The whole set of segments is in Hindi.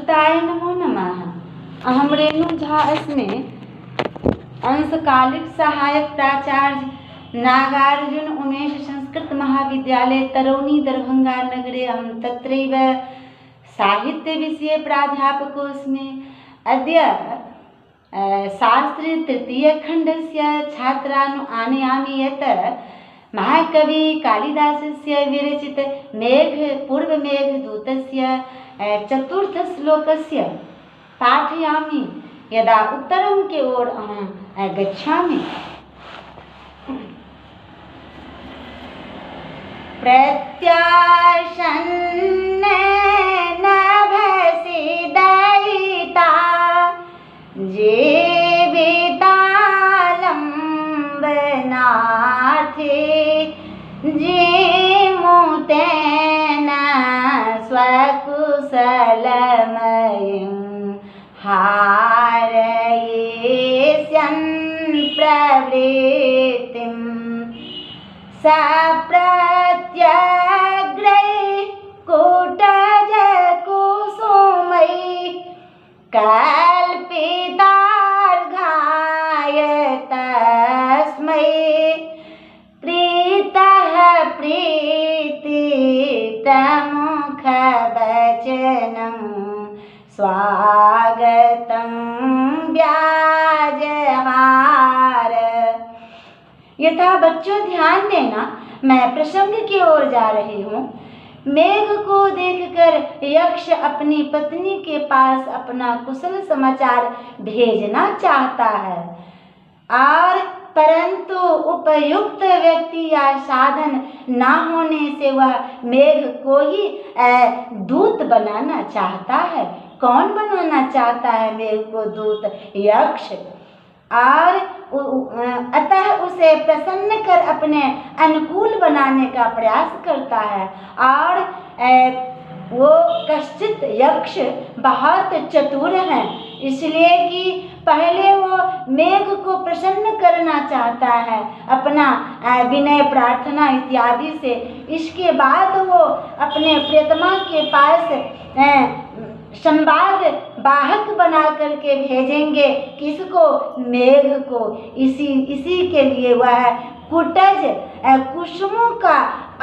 संस्कृताय नमो नमः। अहम रेणु झा अस्मि, अंशकालिक सहायक प्राचार्य नागार्जुन उमेश संस्कृत महाविद्यालय तरौनी दरभंगा नगरे। अहं तत्रैव साहित्यविषये प्राध्यापकोऽस्मि। अद्य शास्त्री तृतीयखण्डस्य छात्रान् आनयामि यत् महाकवि कालिदासस्य विरचित पूर्वमेघदूतस्य चतुर्थश्लोकस्य पाठयामि। यदा उत्तरं की ओर अहं गच्छामि, प्रत्याशन्न नभसि दयिता जीवितालम्बनार्थे जीमुतेन स्वकुशलमयीं हारयिष्यन् प्रवृत्तिं सप्रत्यग्रै कूटजकुसुमैः कल्पितार्घाय तस्मै प्रीतः प्रीतितमुखवचनं स्वागतं व्याजहार। यथा बच्चों ध्यान देना, मैं प्रसंग की ओर जा रही हूँ। मेघ को देखकर यक्ष अपनी पत्नी के पास अपना कुशल समाचार भेजना चाहता है, और परंतु उपयुक्त व्यक्ति या साधन ना होने से वह मेघ को ही दूत बनाना चाहता है। कौन बनाना चाहता है मेघ को दूत? यक्ष। और अतः उसे प्रसन्न कर अपने अनुकूल बनाने का प्रयास करता है। और वो कश्चित यक्ष बहुत चतुर हैं, इसलिए कि पहले वो मेघ को प्रसन्न करना चाहता है अपना विनय प्रार्थना इत्यादि से। इसके बाद वो अपने प्रियतमा के पास संवाद वाहक बना करके भेजेंगे। किसको? मेघ को। इसी के लिए वह कुटज कुसुमों का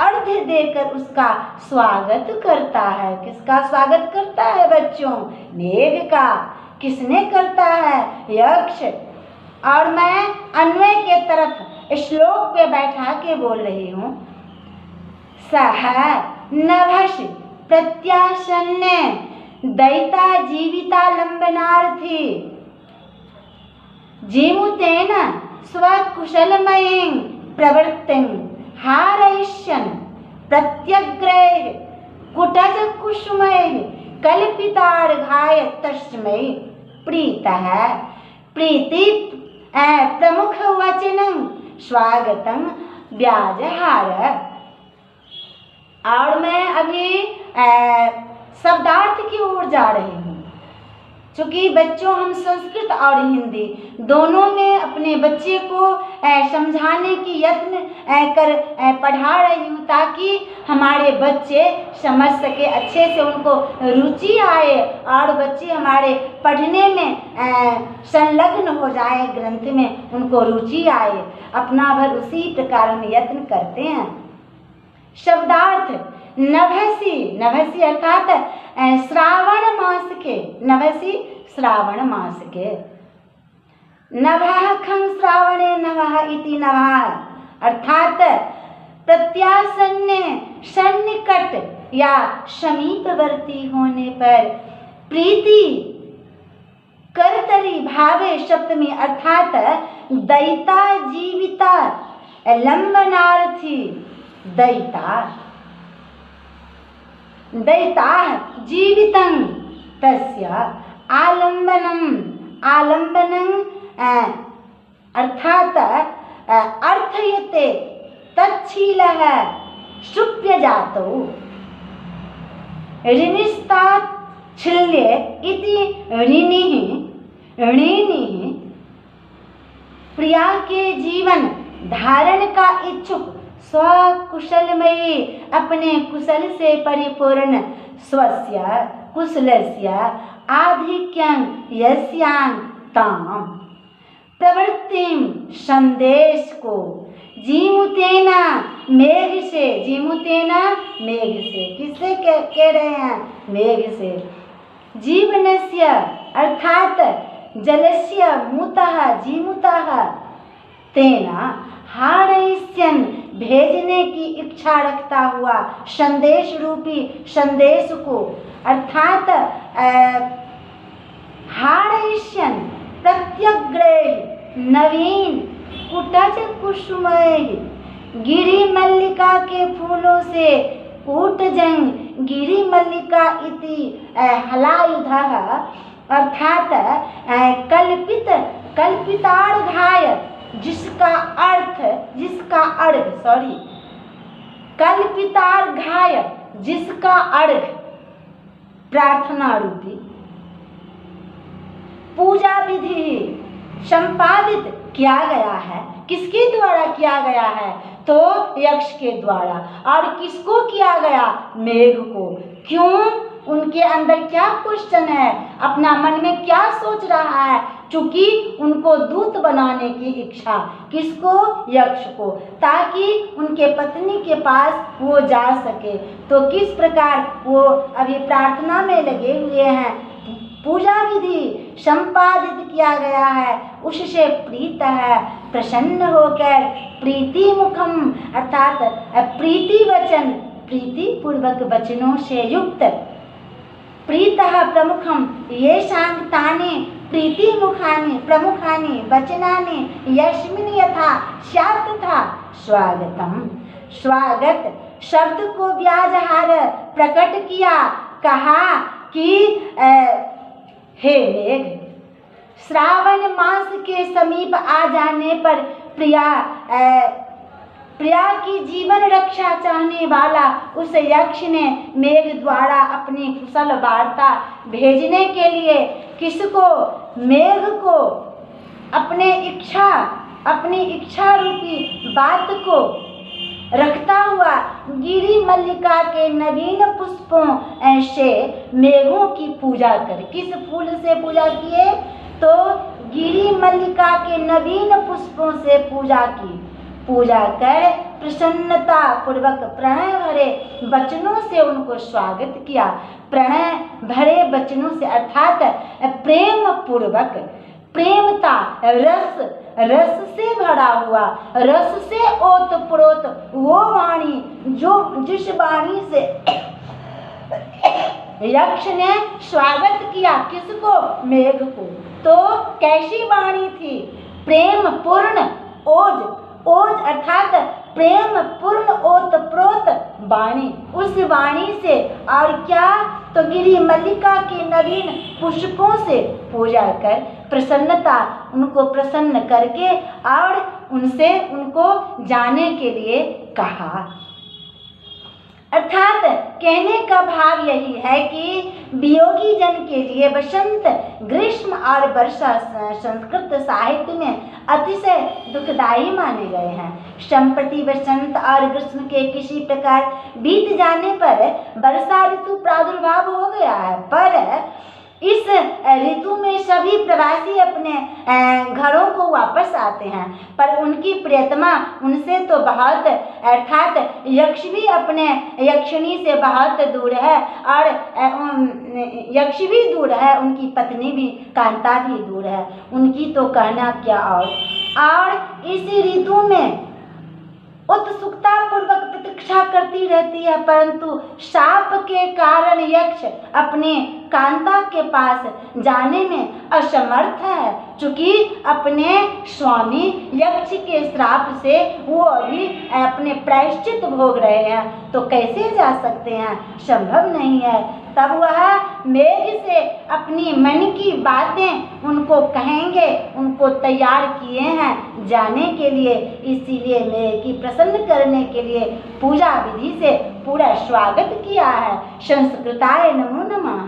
अर्घ देकर उसका स्वागत करता है। किसका स्वागत करता है बच्चों? मेघ का। किसने करता है? यक्ष। और मैं अन्वय के तरफ श्लोक पे बैठा के बोल रही हूँ। सह नभस प्रत्याशन्न दयिता जीवितालंबनार्थी जीमुतेन स्वकुशलमयीं प्रवृत्तिं हारयिष्यन् प्रत्यग्रैः कुटजकुसुमैः कल्पितार्घाय तस्मै प्रीतः प्रीति प्रमुखवचनं स्वागतं व्याजहार। और मैं अभी शब्दार्थ की ओर जा रही हूँ। चूँकि बच्चों हम संस्कृत और हिंदी दोनों में अपने बच्चे को समझाने की यत्न कर पढ़ा रही हूँ, ताकि हमारे बच्चे समझ सके, अच्छे से उनको रुचि आए और बच्चे हमारे पढ़ने में संलग्न हो जाए, ग्रंथ में उनको रुचि आए। अपना भर उसी प्रकार हम यत्न करते हैं। शब्दार्थ नभसी, नभसी अर्थात श्रावण मास के, नभसी श्रावण मास के। नभः खं श्रावणे नभः इति नभः अर्थात प्रत्यासन्न सन्निकट या समीपवर्ती होने पर प्रीति कर्तरी भावे सप्तमी अर्थात दयिता जीविता लंबनार्थी दयिता दयिता जीवितं तस्य आलम्बनं अर्थात अर्थयते तच्छीलः शुप्यजातौ ऋणिस्ताच्छिल्य इति ऋणिः प्रिया के जीवन धारण का इच्छुक स्वकुशलमयी अपने कुशल से परिपूर्ण स्वस्य कुशलस्य आधिक्यं यस्यां ताम प्रवृत्तिम संदेश को जीमुतेना मेघ से, जीमुतेना मेघ से, किससे कह रहे हैं? मेघ से। जीवनस्य अर्थात जलस्य मुतः जीमुतः तेना हारयिष्यन् भेजने की इच्छा रखता हुआ संदेश रूपी संदेश को, अर्थात हारयिष्यन् प्रत्यग्रैः नवीन कुटज कुसुमैः गिरि मल्लिका के फूलों से, कूटजं गिरि मल्लिका इति हलायुधः, अर्थात कल्पितार्घाय जिसका कल्पितार्घाय जिसका अर्घ प्रार्थना रूपी पूजा विधि संपादित किया गया है। किसके द्वारा किया गया है? तो यक्ष के द्वारा। और किसको किया गया? मेघ को। क्यों? उनके अंदर क्या क्वेश्चन है, अपना मन में क्या सोच रहा है? चूंकि उनको दूत बनाने की इच्छा, किसको? यक्ष को, ताकि उनके पत्नी के पास वो जा सके। तो किस प्रकार वो अभी प्रार्थना में लगे हुए हैं, पूजा विधि संपादित किया गया है, उससे प्रीत है, प्रसन्न होकर प्रीति मुखम, अर्थात प्रीति वचन, प्रीति पूर्वक वचनों से युक्त, प्रीतः प्रमुखम ये शांतानि प्रीति मुखानि प्रमुखानि वचनानि यस्मिन् यथा स्यात् तथा स्वागतम। स्वागत शब्द को व्याजहार प्रकट किया, कहा कि हे मेघ, श्रावण मास के समीप आ जाने पर प्रिया की जीवन रक्षा चाहने वाला उस यक्ष ने मेघ द्वारा अपनी कुशल वार्ता भेजने के लिए किसको? मेघ को अपनी इच्छा रूपी बात को रखता हुआ गिरि मल्लिका के नवीन पुष्पों से मेघों की पूजा कर, किस फूल से पूजा किए? तो गिरि मल्लिका के नवीन पुष्पों से पूजा की, पूजा कर प्रसन्नता पूर्वक प्रणय भरे वचनों से उनको स्वागत किया। प्रणय भरे वचनों से अर्थात प्रेम पूर्वक, प्रेमता, रस से भरा हुआ, रस से ओतप्रोत वो वाणी, जिस वाणी से यक्ष ने स्वागत किया, किसको? मेघ को। तो कैसी वाणी थी? प्रेम पूर्ण ओज अर्थात प्रेम पूर्ण ओतप्रोत वाणी, उस वाणी से। और क्या? तो गिरि मल्लिका के नवीन पुष्पों से पूजा कर प्रसन्नता, उनको प्रसन्न करके और उनसे उनको जाने के लिए कहा। अर्थात कहने का भाव यही है कि वियोगी जन के लिए वसंत, ग्रीष्म और वर्षा संस्कृत साहित्य में अतिशय दुखदायी माने गए हैं। संप्रति वसंत और ग्रीष्म के किसी प्रकार बीत जाने पर वर्षा ऋतु प्रादुर्भाव हो गया है, पर इस ऋतु में सभी प्रवासी अपने घरों को वापस आते हैं, पर उनकी प्रियतमा उनसे तो बहुत, अर्थात यक्ष भी अपने यक्षिणी से बहुत दूर है, और यक्ष भी दूर है, उनकी पत्नी भी कांता भी दूर है, उनकी तो कहना क्या। और इसी ऋतु में उत्सुकता पूर्वक प्रतीक्षा करती रहती है, परंतु शाप के कारण यक्ष अपने कांता के पास जाने में असमर्थ है, चूंकि अपने स्वामी यक्ष के श्राप से वो अभी अपने प्रायश्चित भोग रहे हैं, तो कैसे जा सकते हैं? संभव नहीं है। तब वह मेघ से अपनी मन की बातें उनको कहेंगे, उनको तैयार किए हैं जाने के लिए, इसीलिए मेघ की प्रसन्न करने के लिए पूजा विधि से पूरा स्वागत किया है। संस्कृताय नमो नमः।